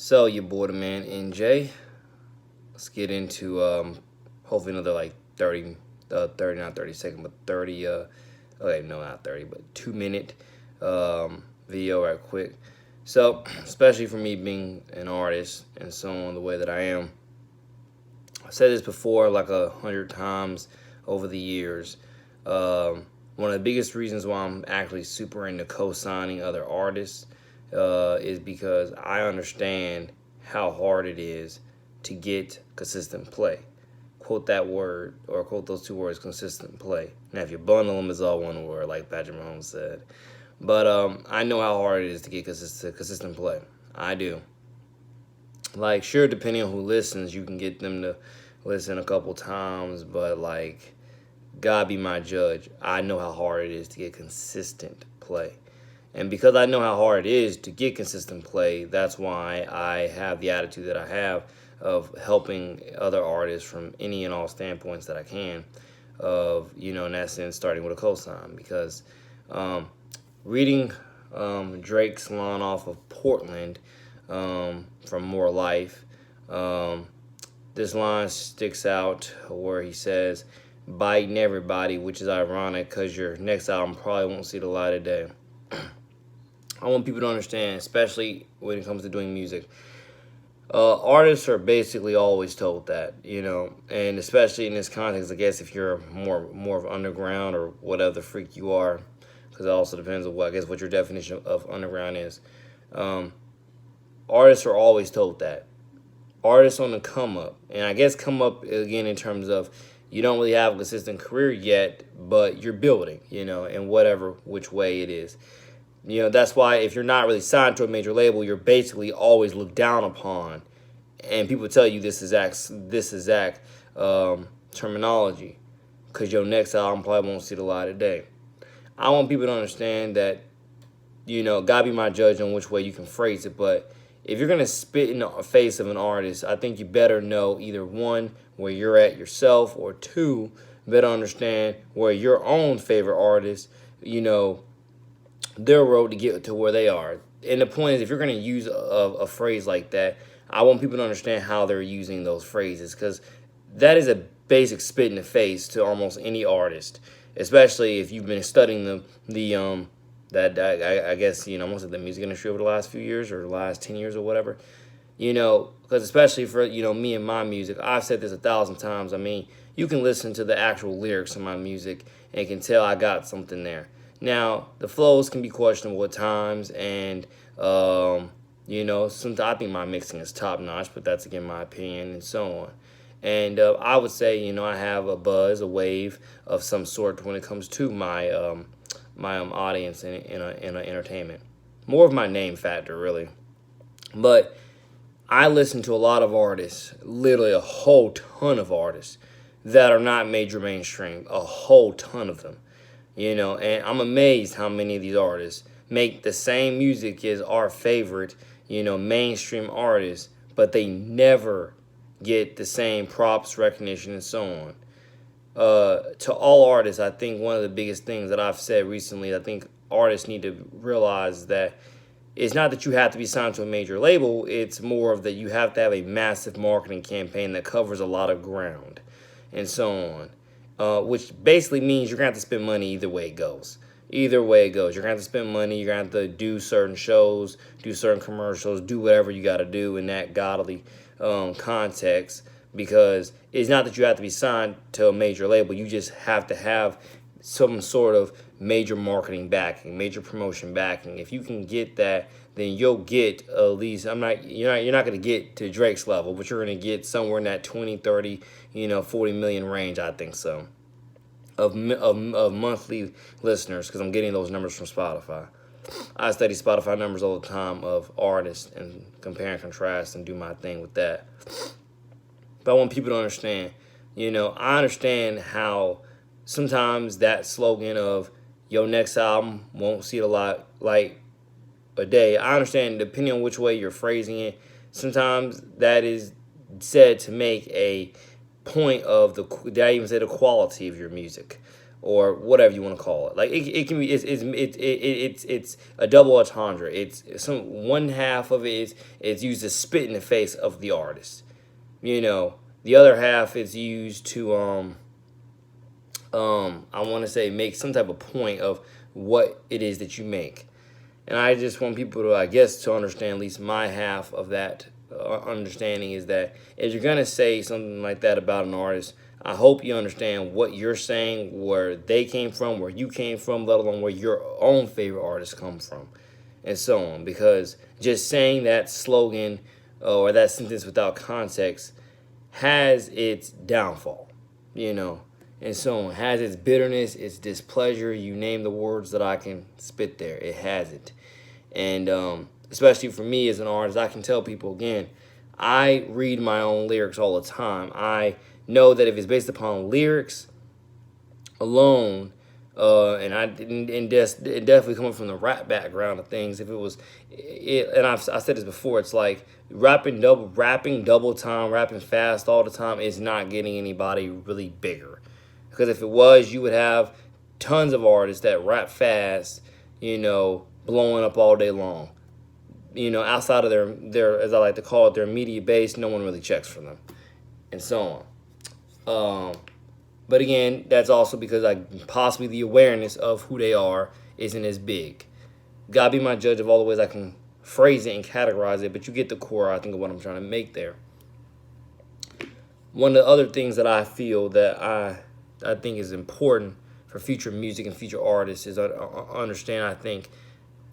So your boy the man NJ. Let's get into hopefully another like 30, 30 not 30 second, but 30 okay, no, not 30, but 2 minute video right quick. So especially for me being an artist and so on the way that I am, I've said this before like 100 times over the years. One of the biggest reasons why I'm actually super into co-signing other artists is because I understand how hard it is to get consistent play. Quote that word, or quote those two words, consistent play. Now, if you bundle them, it's all one word, like Patrick Mahomes said. But I know how hard it is to get consistent play. I do. Like, sure, depending on who listens, you can get them to listen a couple times, but like, God be my judge. I know how hard it is to get consistent play. And because I know how hard it is to get consistent play, that's why I have the attitude that I have of helping other artists from any and all standpoints that I can. Of, in that sense, starting with a cosign. Because reading Drake's line off of Portland from More Life, this line sticks out where he says, biting everybody, which is ironic because your next album probably won't see the light of day. I want people to understand, especially when it comes to doing music, artists are basically always told that, and especially in this context, I guess if you're more of underground or whatever the freak you are, because it also depends on what your definition of underground is. Artists are always told that. Artists on the come up, and I guess come up again in terms of you don't really have a consistent career yet, but you're building, in whatever which way it is. That's why if you're not really signed to a major label, you're basically always looked down upon, and people tell you this exact terminology, because your next album probably won't see the light of day. I want people to understand that, God be my judge on which way you can phrase it, but if you're gonna spit in the face of an artist, I think you better know either one, where you're at yourself, or two, better understand where your own favorite artist, their road to get to where they are. And the point is, if you're going to use a phrase like that, I want people to understand how they're using those phrases, because that is a basic spit in the face to almost any artist, especially if you've been studying I guess, most of the music industry over the last few years or the last 10 years or whatever. Because especially for, me and my music, I've said this 1,000 times. I mean, you can listen to the actual lyrics of my music and can tell I got something there. Now, the flows can be questionable at times, and, sometimes I think my mixing is top notch, but that's, again, my opinion, and so on. And I would say, I have a buzz, a wave of some sort when it comes to my audience in entertainment. More of my name factor, really. But I listen to a lot of artists, literally a whole ton of artists that are not major mainstream, a whole ton of them. And I'm amazed how many of these artists make the same music as our favorite, mainstream artists, but they never get the same props, recognition, and so on. To all artists, I think one of the biggest things that I've said recently, I think artists need to realize that it's not that you have to be signed to a major label, it's more of that you have to have a massive marketing campaign that covers a lot of ground, and so on. Which basically means you're going to have to spend money either way it goes. Either way it goes. You're going to have to spend money. You're going to have to do certain shows, do certain commercials, do whatever you got to do in that godly context. Because it's not that you have to be signed to a major label. You just have to have some sort of major marketing backing, major promotion backing. If you can get that, then you'll get at least, you're not going to get to Drake's level, but you're going to get somewhere in that 20, 30, 40 million range, I think so, of monthly listeners, because I'm getting those numbers from Spotify. I study Spotify numbers all the time of artists and compare and contrast and do my thing with that. But I want people to understand, I understand how sometimes that slogan of your next album won't see a lot light a day. I understand, depending on which way you're phrasing it, sometimes that is said to make a point of did I even say the quality of your music? or whatever you want to call it. Like it can be it's a double entendre. It's some one half of it is it's used to spit in the face of the artist. You know, the other half is used to I want to say make some type of point of what it is that you make. And I just want people to, I guess, to understand at least my half of that understanding is that if you're gonna say something like that about an artist, I hope you understand what you're saying, where they came from, where you came from, let alone where your own favorite artists come from, and so on. Because just saying that slogan or that sentence without context has its downfall, you know, and so on. Has its bitterness, its displeasure. You name the words that I can spit there. It has it. And especially for me as an artist, I can tell people again, I read my own lyrics all the time. I know that if it's based upon lyrics alone, and definitely coming from the rap background of things, if it was, and I said this before, it's like rapping double time, rapping fast all the time is not getting anybody really bigger. Because if it was, you would have tons of artists that rap fast, you know, blowing up all day long. You know, outside of their as I like to call it, their media base, no one really checks for them, and so on. But again, that's also because possibly the awareness of who they are isn't as big. Gotta be my judge of all the ways I can phrase it and categorize it, but you get the core, I think, of what I'm trying to make there. One of the other things that I feel that I think is important for future music and future artists is understand, I think,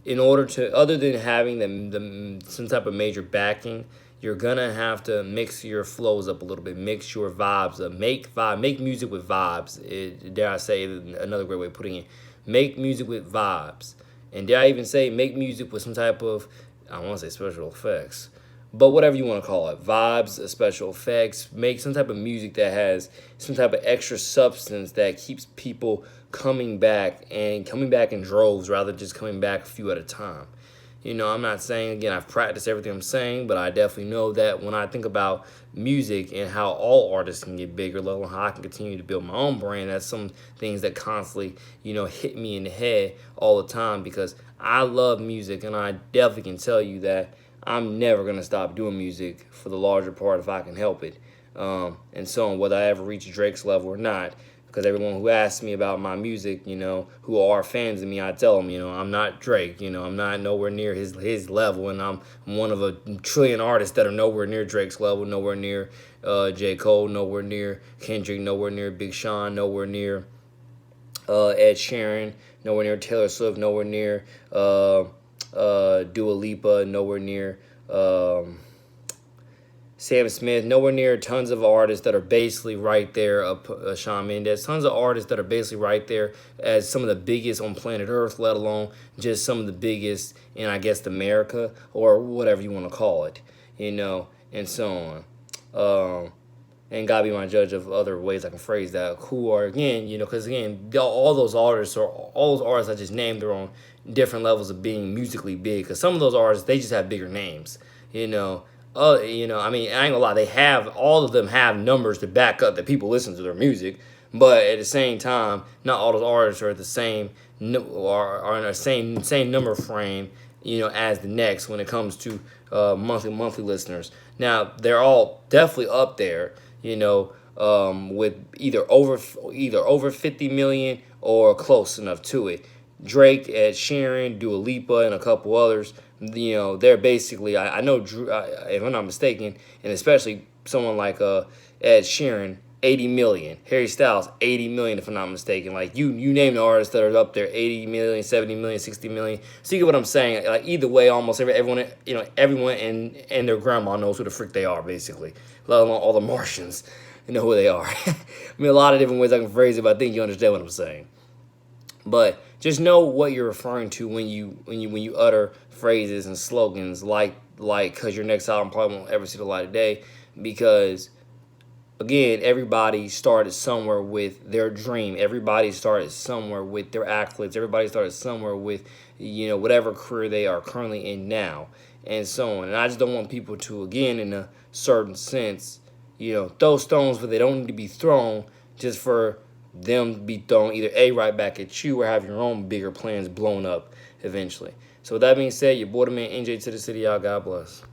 in order to, other than having some type of major backing, you're gonna have to mix your flows up a little bit, mix your vibes up, make music with vibes. Dare I say, another great way of putting it, make music with vibes, and dare I even say, make music with some type of, I don't want to say special effects, but whatever you want to call it, vibes, special effects. Make some type of music that has some type of extra substance that keeps people coming back in droves rather than just coming back a few at a time. You know, I'm not saying, again, I've practiced everything I'm saying, but I definitely know that when I think about music and how all artists can get bigger, let alone how I can continue to build my own brand, that's some things that constantly, you know, hit me in the head all the time, because I love music, and I definitely can tell you that I'm never going to stop doing music for the larger part if I can help it. And so on, whether I ever reach Drake's level or not. Because everyone who asks me about my music, you know, who are fans of me, I tell them, you know, I'm not Drake. You know, I'm not nowhere near his level. And I'm one of a trillion artists that are nowhere near Drake's level, nowhere near J. Cole, nowhere near Kendrick, nowhere near Big Sean, nowhere near Ed Sheeran, nowhere near Taylor Swift, nowhere near Dua Lipa, nowhere near Sam Smith, nowhere near tons of artists that are basically right there, Shawn Mendes, tons of artists that are basically right there as some of the biggest on planet Earth, let alone just some of the biggest in, I guess, America, or whatever you want to call it, you know, and so on. And gotta be my judge of other ways I can phrase that, who are, again, you know, because again, all those artists I just named are on different levels of being musically big, because some of those artists, they just have bigger names, you know. You know, I mean, I ain't gonna lie, all of them have numbers to back up that people listen to their music, but at the same time, not all those artists are at the same, are in the same number frame, you know, as the next when it comes to monthly listeners. Now, they're all definitely up there, you know, with either over 50 million or close enough to it. Drake, Ed Sheeran, Dua Lipa, and a couple others, you know, they're basically, I know, Drew, if I'm not mistaken, and especially someone like Ed Sheeran, 80 million. Harry Styles, 80 million, if I'm not mistaken. Like, you name the artists that are up there, 80 million, 70 million, 60 million. So you get what I'm saying? Like, either way, almost everyone, you know, everyone and their grandma knows who the frick they are, basically. Let alone all the Martians know who they are. I mean, a lot of different ways I can phrase it, but I think you understand what I'm saying. But just know what you're referring to when you utter phrases and slogans like because your next album probably won't ever see the light of day, because again, everybody started somewhere with their dream. Everybody started somewhere with their accolades. Everybody started somewhere with, you know, whatever career they are currently in now, and so on. And I just don't want people to, again, in a certain sense, you know, throw stones where they don't need to be thrown, just for them be thrown either A, right back at you, or have your own bigger plans blown up eventually. So with that being said, your boy the man NJ to the city, y'all. God bless.